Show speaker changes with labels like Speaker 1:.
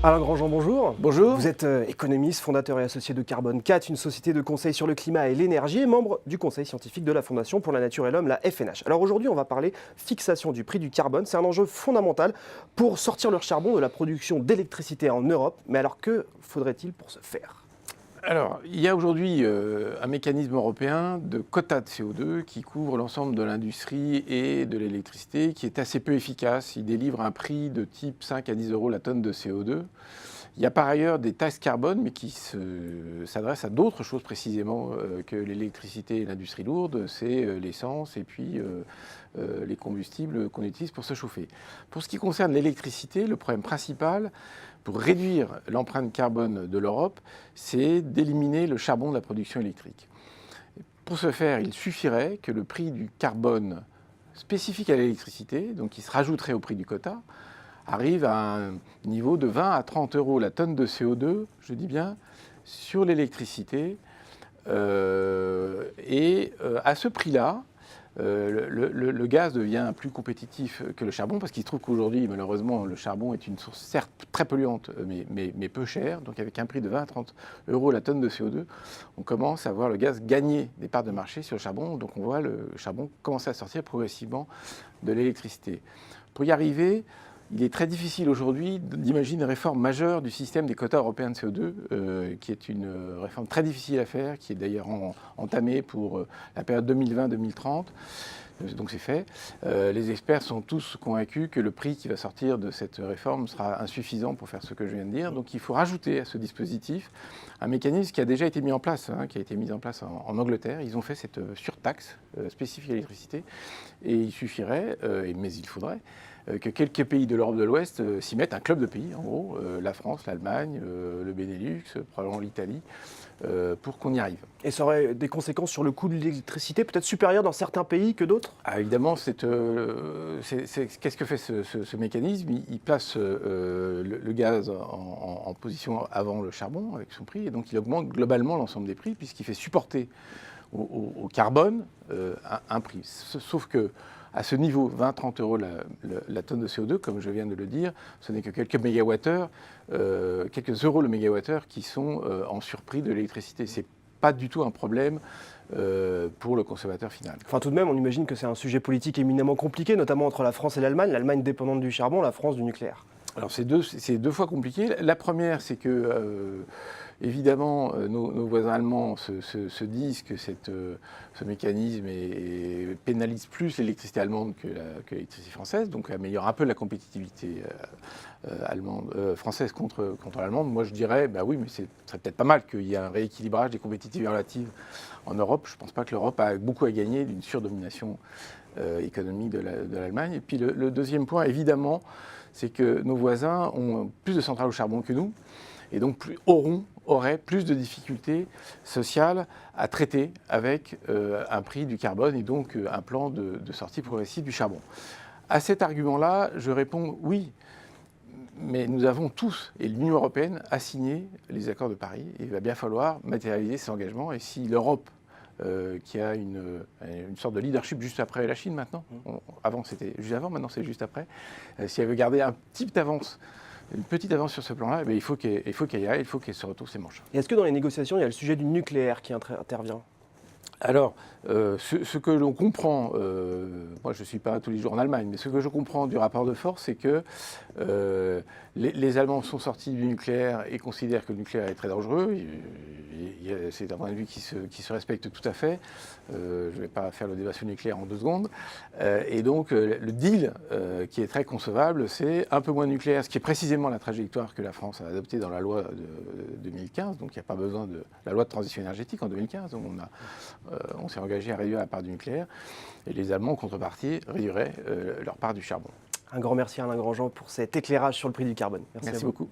Speaker 1: Alain Grandjean, bonjour.
Speaker 2: Bonjour.
Speaker 1: Vous êtes économiste, fondateur et associé de Carbone 4, une société de conseil sur le climat et l'énergie, et membre du conseil scientifique de la Fondation pour la Nature et l'Homme, la FNH. Alors aujourd'hui, on va parler fixation du prix du carbone. C'est un enjeu fondamental pour sortir le charbon de la production d'électricité en Europe. Mais alors que faudrait-il pour ce faire ?
Speaker 2: Alors, il y a aujourd'hui un mécanisme européen de quotas de CO2 qui couvre l'ensemble de l'industrie et de l'électricité, qui est assez peu efficace. Il délivre un prix de type 5 à 10 euros la tonne de CO2. Il y a par ailleurs des taxes carbone, mais qui s'adressent à d'autres choses précisément que l'électricité et l'industrie lourde. C'est l'essence et puis les combustibles qu'on utilise pour se chauffer. Pour ce qui concerne l'électricité, le problème principal pour réduire l'empreinte carbone de l'Europe, c'est d'éliminer le charbon de la production électrique. Pour ce faire, il suffirait que le prix du carbone spécifique à l'électricité, donc qui se rajouterait au prix du quota, arrive à un niveau de 20 à 30 euros la tonne de CO2, je dis bien, sur l'électricité. À ce prix-là, le gaz devient plus compétitif que le charbon, parce qu'il se trouve qu'aujourd'hui, malheureusement, le charbon est une source certes très polluante, mais peu chère. Donc avec un prix de 20 à 30 euros la tonne de CO2, on commence à voir le gaz gagner des parts de marché sur le charbon. Donc on voit le charbon commencer à sortir progressivement de l'électricité. Pour y arriver, il est très difficile aujourd'hui d'imaginer une réforme majeure du système des quotas européens de CO2, qui est une réforme très difficile à faire, qui est d'ailleurs entamée pour la période 2020-2030. Donc c'est fait. Les experts sont tous convaincus que le prix qui va sortir de cette réforme sera insuffisant pour faire ce que je viens de dire. Donc il faut rajouter à ce dispositif un mécanisme qui a déjà été mis en place, qui a été mis en place en Angleterre. Ils ont fait cette surtaxe spécifique à l'électricité. Et il suffirait, mais il faudrait, que quelques pays de l'Europe de l'Ouest s'y mettent, un club de pays, en gros, la France, l'Allemagne, le Benelux, probablement l'Italie, pour qu'on y arrive.
Speaker 1: Et ça aurait des conséquences sur le coût de l'électricité, peut-être supérieur dans certains pays que d'autres ?
Speaker 2: Évidemment, qu'est-ce que fait ce mécanisme ? Il place le gaz en position avant le charbon avec son prix, et donc il augmente globalement l'ensemble des prix, puisqu'il fait supporter au carbone un prix. Sauf que à ce niveau, 20-30 euros la tonne de CO2, comme je viens de le dire, ce n'est que quelques mégawattheures, quelques euros le mégawattheure qui sont en surprix de l'électricité. Ce n'est pas du tout un problème pour le consommateur final.
Speaker 1: Enfin, tout de même, on imagine que c'est un sujet politique éminemment compliqué, notamment entre la France et l'Allemagne dépendante du charbon, la France du nucléaire.
Speaker 2: Alors c'est deux fois compliqué. La première, c'est que évidemment nos voisins allemands se disent que ce mécanisme pénalise plus l'électricité allemande que l'électricité française, donc améliore un peu la compétitivité française contre l'allemande. Moi je dirais, bah oui, mais ce serait peut-être pas mal qu'il y ait un rééquilibrage des compétitivités relatives en Europe. Je ne pense pas que l'Europe a beaucoup à gagner d'une surdomination économique de l'Allemagne. Et puis le deuxième point, évidemment, c'est que nos voisins ont plus de centrales au charbon que nous, et donc auraient plus de difficultés sociales à traiter avec un prix du carbone et donc un plan de sortie progressive du charbon. À cet argument-là, je réponds oui, mais nous avons tous, et l'Union européenne, a signé les accords de Paris, et il va bien falloir matérialiser ces engagements, et si l'Europe qui a une sorte de leadership juste après la Chine maintenant. Avant c'était juste avant, maintenant c'est juste après. Si elle veut garder une petite avance sur ce plan-là, il faut qu'elle y aille, il faut qu'elle se retrouve ses manches.
Speaker 1: Et est-ce que dans les négociations, il y a le sujet du nucléaire qui intervient ?
Speaker 2: Alors, ce que l'on comprend, moi je ne suis pas tous les jours en Allemagne, mais ce que je comprends du rapport de force, c'est que les Allemands sont sortis du nucléaire et considèrent que le nucléaire est très dangereux. C'est un point de vue qui se respecte tout à fait. Je ne vais pas faire le débat sur le nucléaire en 2 secondes. Et donc, le deal qui est très concevable, c'est un peu moins de nucléaire, ce qui est précisément la trajectoire que la France a adoptée dans la loi de 2015. Donc, il n'y a pas besoin de la loi de transition énergétique en 2015. Donc, on s'est engagé à réduire la part du nucléaire. Et les Allemands, en contrepartie, réduiraient leur part du charbon.
Speaker 1: Un grand merci à Alain Grandjean pour cet éclairage sur le prix du carbone.
Speaker 2: Merci beaucoup.